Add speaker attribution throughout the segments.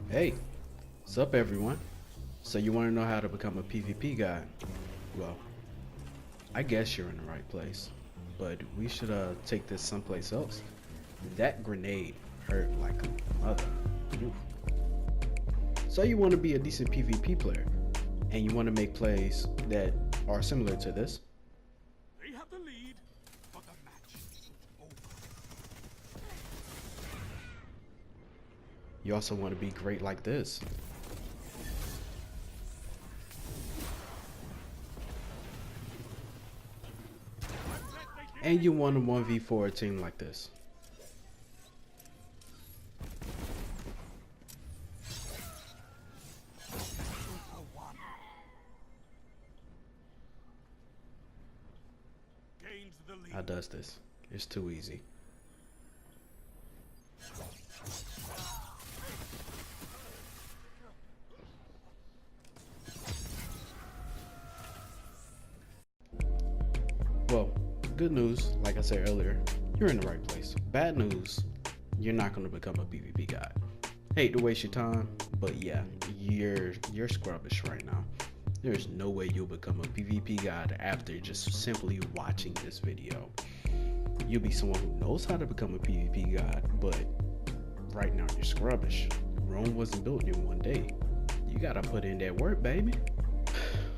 Speaker 1: Hey, what's up everyone? So you want to know how to become a PvP guy? Well, I guess you're in the right place. But we should take this someplace else. That grenade hurt like a mother. Oof. So you want to be a decent PvP player, and you want to make plays that are similar to this.
Speaker 2: They have the lead, but the match is over.
Speaker 1: You also want to be great like this. And you want to 1v4 a team like this.
Speaker 2: Gains the lead.
Speaker 1: How does this? It's too easy. Well, good news, like I said earlier, you're in the right place. Bad news, you're not going to become a PvP guy. Hate to waste your time, but yeah, you're scrubbish right now. There's no way you'll become a PvP guy after just simply watching this video. You'll be someone who knows how to become a PvP god, but right now you're scrubbish. Rome wasn't built in one day. You gotta put in that work, baby.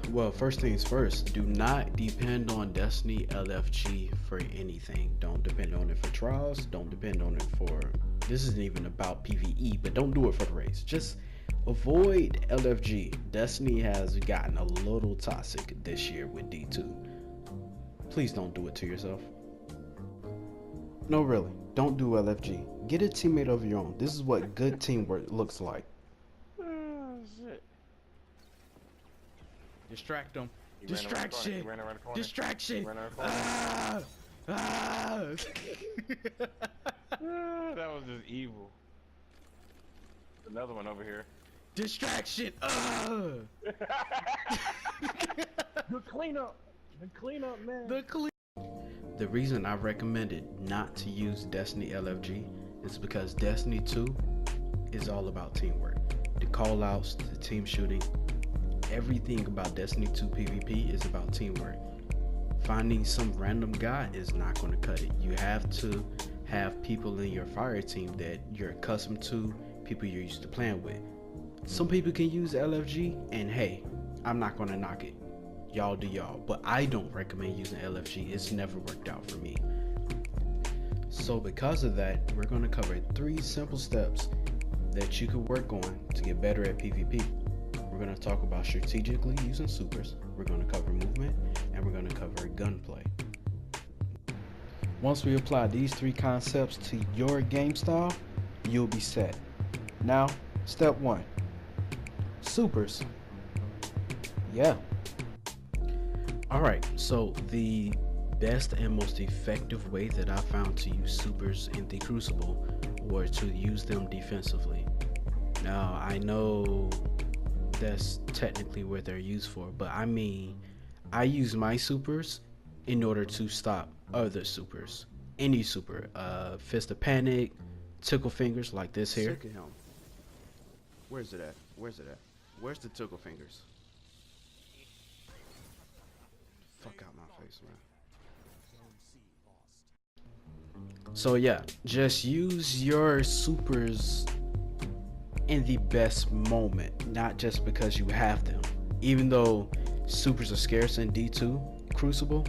Speaker 1: Well, first things first, do not depend on Destiny LFG for anything. Don't depend on it for trials, don't depend on it for, this isn't even about PvE, but don't do it for the race. Just avoid LFG. Destiny has gotten a little toxic this year with D2. Please don't do it to yourself. No, really, don't do LFG. Get a teammate of your own. This is what good teamwork looks like.
Speaker 3: Oh, shit. Distract them.
Speaker 1: Distraction!
Speaker 3: Ran around the corner.
Speaker 1: Distraction!
Speaker 3: Ran around the corner.
Speaker 1: Ah! Ah!
Speaker 3: That was just evil. Another one over here.
Speaker 1: Distraction! Ah!
Speaker 3: The cleanup. The cleanup, man.
Speaker 1: The reason I recommended not to use Destiny LFG is because Destiny 2 is all about teamwork. The callouts, the team shooting, everything about Destiny 2 PvP is about teamwork. Finding some random guy is not going to cut it. You have to have people in your fire team that you're accustomed to, people you're used to playing with. Some people can use LFG, and hey, I'm not going to knock it. Y'all do y'all, but I don't recommend using LFG. It's never worked out for me. So because of that, we're going to cover 3 simple steps that you could work on to get better at PvP. We're going to talk about strategically using supers, we're going to cover movement, and we're going to cover gunplay. Once we apply these 3 concepts to your game style, you'll be set. Now, step 1. Supers. Yeah. Alright, so the best and most effective way that I found to use supers in the Crucible were to use them defensively. Now, I know that's technically what they're used for, but I mean, I use my supers in order to stop other supers. Any super, Fist of Panic, Tickle Fingers like this here. Sick of him. Where's it at? Where's it at? Where's the Tickle Fingers? Fuck out my face, man. So yeah, just use your supers in the best moment, not just because you have them. Even though supers are scarce in D2 Crucible,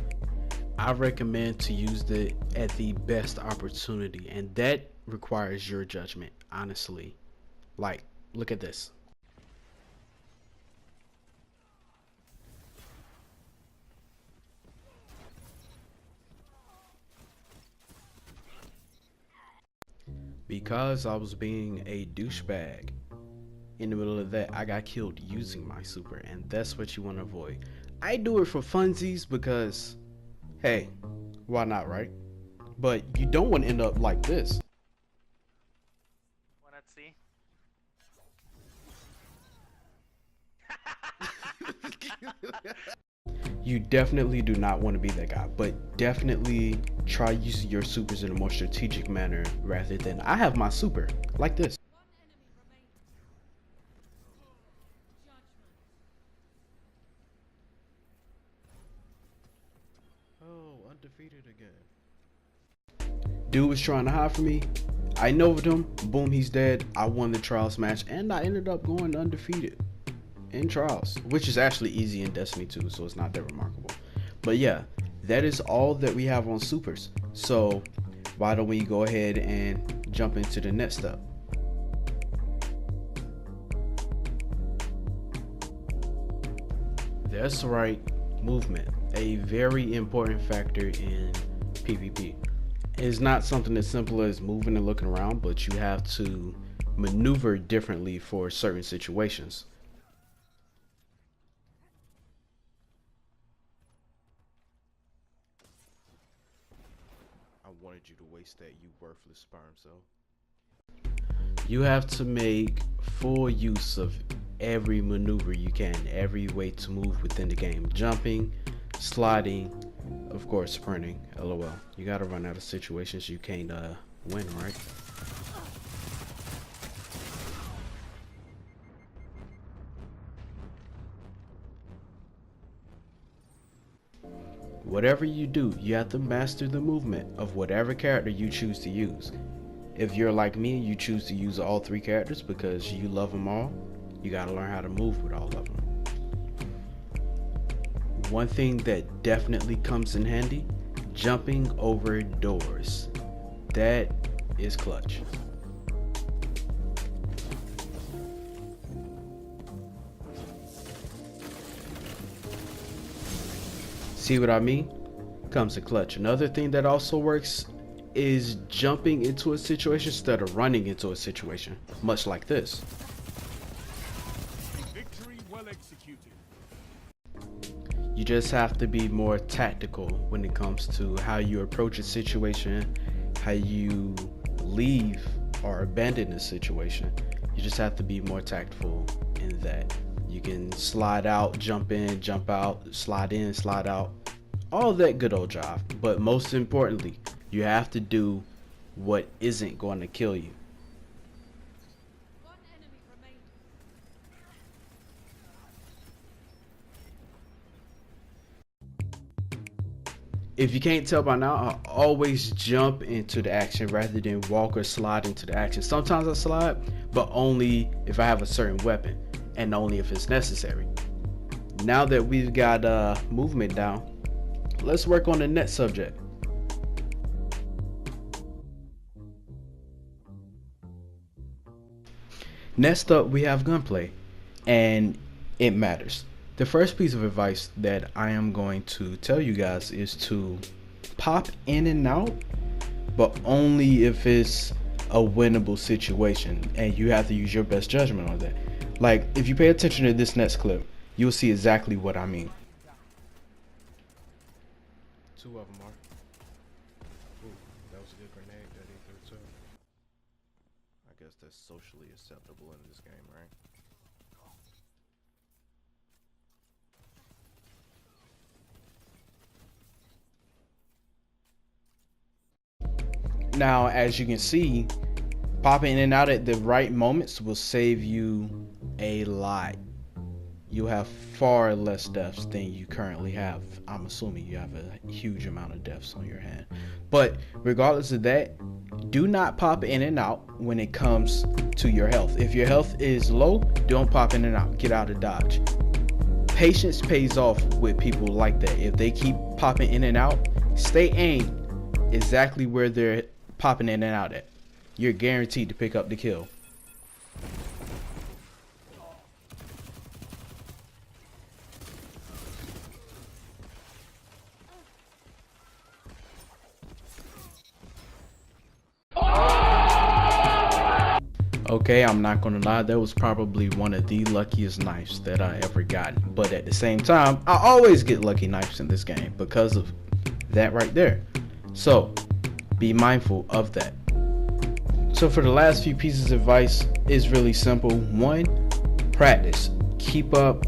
Speaker 1: I recommend to use it at the best opportunity, and that requires your judgment, honestly. Like, look at this. Because I was being a douchebag, in the middle of that, I got killed using my super, and that's what you want to avoid. I do it for funsies because, hey, why not, right? But you don't want to end up like this.
Speaker 4: One at sea.
Speaker 1: You definitely do not want to be that guy, but definitely try using your supers in a more strategic manner rather than I have my super like this. undefeated again. Dude was trying to hide from me. I noted him. Boom, he's dead. I won the trials match, and I ended up going undefeated in trials, which is actually easy in Destiny 2, so it's not that remarkable. But yeah, that is all that we have on supers. So why don't we go ahead and jump into the next step? That's right, movement, a very important factor in PvP. It's not something as simple as moving and looking around, but you have to maneuver differently for certain situations. I wanted you to waste that, you worthless sperm cell. You have to make full use of every maneuver you can, every way to move within the game. Jumping, sliding, of course sprinting, lol. You gotta run out of situations you can't win, right? Whatever you do, you have to master the movement of whatever character you choose to use. If you're like me and you choose to use all three characters because you love them all, you gotta learn how to move with all of them. One thing that definitely comes in handy, jumping over doors. That is clutch. See what I mean? Comes in clutch. Another thing that also works is jumping into a situation instead of running into a situation, much like this.
Speaker 2: Victory well executed.
Speaker 1: You just have to be more tactical when it comes to how you approach a situation, how you leave or abandon a situation. You just have to be more tactful in that. You can slide out, jump in, jump out, slide in, slide out, all that good old jive. But most importantly, you have to do what isn't going to kill you.
Speaker 4: One enemy remained.
Speaker 1: If you can't tell by now, I always jump into the action rather than walk or slide into the action. Sometimes I slide, but only if I have a certain weapon and only if it's necessary. Now that we've got movement down, let's work on the next subject. Next up, we have gunplay, and it matters. The first piece of advice that I am going to tell you guys is to pop in and out, but only if it's a winnable situation, and you have to use your best judgment on that. Like, if you pay attention to this next clip, you'll see exactly what I mean. Two of them are. Ooh, that was a good grenade that he threw too. I guess that's socially acceptable in this game, right? Now, as you can see, popping in and out at the right moments will save you a lot. You'll have far less deaths than you currently have. I'm assuming you have a huge amount of deaths on your hand. But regardless of that, do not pop in and out when it comes to your health. If your health is low, don't pop in and out. Get out of dodge. Patience pays off with people like that. If they keep popping in and out, stay aimed exactly where they're popping in and out at. You're guaranteed to pick up the kill. Okay, I'm not gonna lie, that was probably one of the luckiest knives that I ever got. But at the same time, I always get lucky knives in this game because of that right there. So be mindful of that. So for the last few pieces of advice is really simple. One, practice. Keep up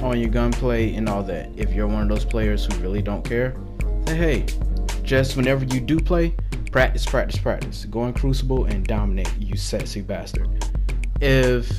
Speaker 1: on your gunplay and all that. If you're one of those players who really don't care, then hey, just whenever you do play, practice, practice, practice. Go in Crucible and dominate, you sexy bastard. If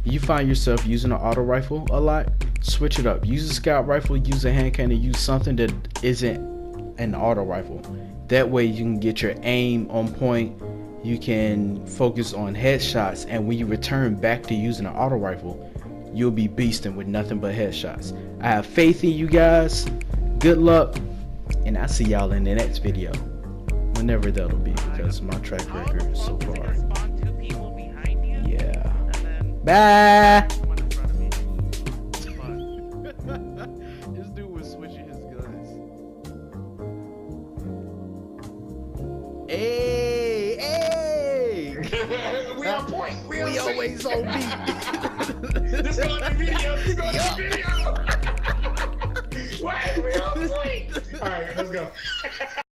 Speaker 1: you find yourself using an auto rifle a lot, switch it up. Use a scout rifle, use a hand cannon, use something that isn't an auto rifle. That way you can get your aim on point. You can focus on headshots, and when you return back to using an auto rifle, you'll be beasting with nothing but headshots. I have faith in you guys. Good luck, and I'll see y'all in the next video, whenever that'll be, because my track record so far. Yeah. Bye. This dude was switching his guns. Hey, hey!
Speaker 5: We on point. We
Speaker 1: always on beat.
Speaker 5: This is on the video. This is on the video. Why? We on point. All right, let's go.